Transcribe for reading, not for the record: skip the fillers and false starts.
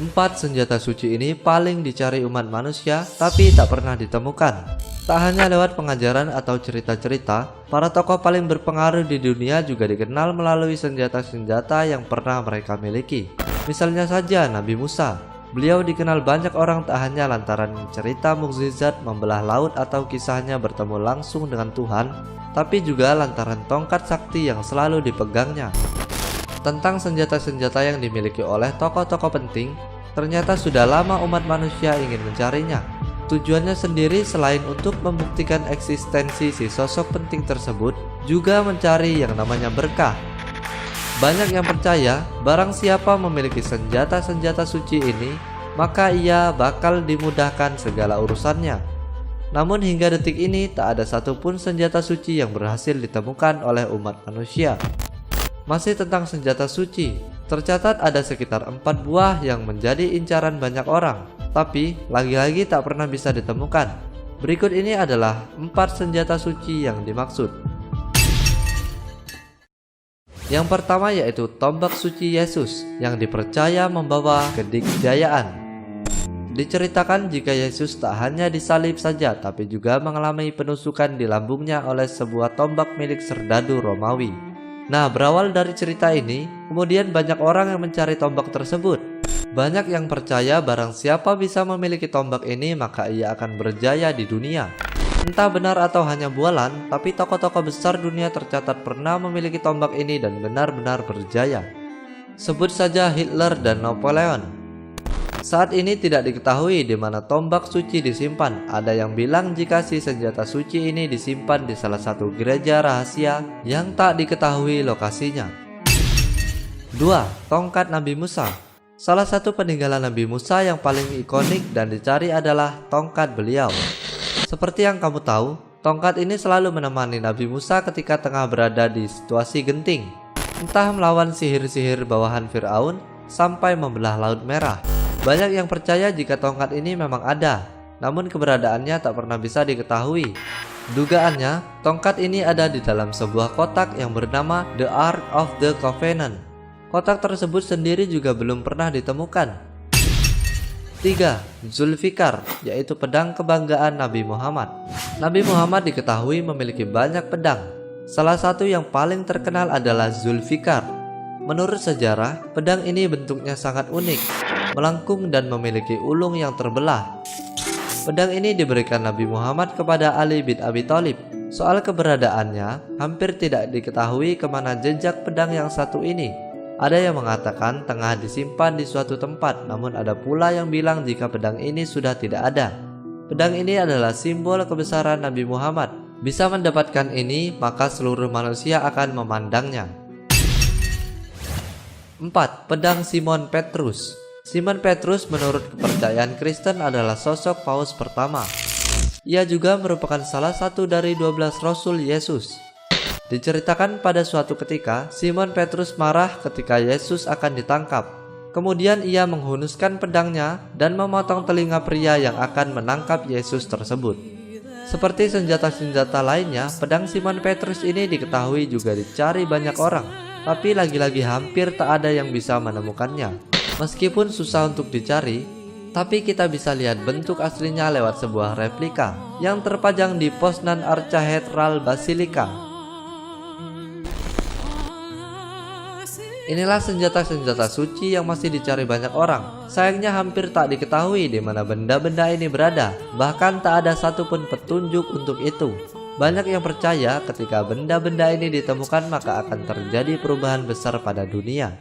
Empat senjata suci ini paling dicari umat manusia tapi tak pernah ditemukan. Tak hanya lewat pengajaran atau cerita-cerita, para tokoh paling berpengaruh di dunia juga dikenal melalui senjata-senjata yang pernah mereka miliki. Misalnya saja Nabi Musa. Beliau dikenal banyak orang tak hanya lantaran cerita mukjizat membelah laut atau kisahnya bertemu langsung dengan Tuhan, tapi juga lantaran tongkat sakti yang selalu dipegangnya. Tentang senjata-senjata yang dimiliki oleh tokoh-tokoh penting, ternyata sudah lama umat manusia ingin mencarinya. Tujuannya sendiri selain untuk membuktikan eksistensi si sosok penting tersebut, juga mencari yang namanya berkah. Banyak yang percaya barang siapa memiliki senjata-senjata suci ini, maka ia bakal dimudahkan segala urusannya. Namun hingga detik ini tak ada satupun senjata suci yang berhasil ditemukan oleh umat manusia. Masih tentang senjata suci, tercatat ada sekitar 4 buah yang menjadi incaran banyak orang, tapi lagi-lagi tak pernah bisa ditemukan. Berikut ini adalah 4 senjata suci yang dimaksud. Yang pertama yaitu tombak suci Yesus yang dipercaya membawa kedikjayaan. Diceritakan jika Yesus tak hanya disalib saja tapi juga mengalami penusukan di lambungnya oleh sebuah tombak milik serdadu Romawi. Nah, berawal dari cerita ini, kemudian banyak orang yang mencari tombak tersebut. Banyak yang percaya barang siapa bisa memiliki tombak ini maka ia akan berjaya di dunia. Entah benar atau hanya bualan, tapi tokoh-tokoh besar dunia tercatat pernah memiliki tombak ini dan benar-benar berjaya. Sebut saja Hitler dan Napoleon. Saat ini tidak diketahui di mana tombak suci disimpan. Ada yang bilang jika si senjata suci ini disimpan di salah satu gereja rahasia yang tak diketahui lokasinya. 2. Tongkat Nabi Musa. Salah satu peninggalan Nabi Musa yang paling ikonik dan dicari adalah tongkat beliau. Seperti yang kamu tahu, tongkat ini selalu menemani Nabi Musa ketika tengah berada di situasi genting. Entah melawan sihir-sihir bawahan Fir'aun sampai membelah Laut Merah. Banyak yang percaya jika tongkat ini memang ada, namun keberadaannya tak pernah bisa diketahui. Dugaannya, tongkat ini ada di dalam sebuah kotak yang bernama The Ark of the Covenant. Kotak tersebut sendiri juga belum pernah ditemukan. 3. Zulfikar, yaitu pedang kebanggaan Nabi Muhammad. Nabi Muhammad diketahui memiliki banyak pedang. Salah satu yang paling terkenal adalah Zulfikar. Menurut sejarah, pedang ini bentuknya sangat unik, melengkung dan memiliki ulung yang terbelah. Pedang ini diberikan Nabi Muhammad kepada Ali bin Abi Thalib. Soal keberadaannya, hampir tidak diketahui kemana jejak pedang yang satu ini. Ada yang mengatakan tengah disimpan di suatu tempat, namun ada pula yang bilang jika pedang ini sudah tidak ada. Pedang ini adalah simbol kebesaran Nabi Muhammad. Bisa mendapatkan ini, maka seluruh manusia akan memandangnya. 4. Pedang Simon Petrus. Simon Petrus menurut kepercayaan Kristen adalah sosok paus pertama. Ia juga merupakan salah satu dari 12 Rasul Yesus. Diceritakan pada suatu ketika, Simon Petrus marah ketika Yesus akan ditangkap. Kemudian ia menghunuskan pedangnya dan memotong telinga pria yang akan menangkap Yesus tersebut. Seperti senjata-senjata lainnya, pedang Simon Petrus ini diketahui juga dicari banyak orang, tapi lagi-lagi hampir tak ada yang bisa menemukannya. Meskipun susah untuk dicari, tapi kita bisa lihat bentuk aslinya lewat sebuah replika yang terpajang di Poznan Architectural Basilica. Inilah senjata-senjata suci yang masih dicari banyak orang. Sayangnya hampir tak diketahui di mana benda-benda ini berada. Bahkan tak ada satupun petunjuk untuk itu. Banyak yang percaya ketika benda-benda ini ditemukan maka akan terjadi perubahan besar pada dunia.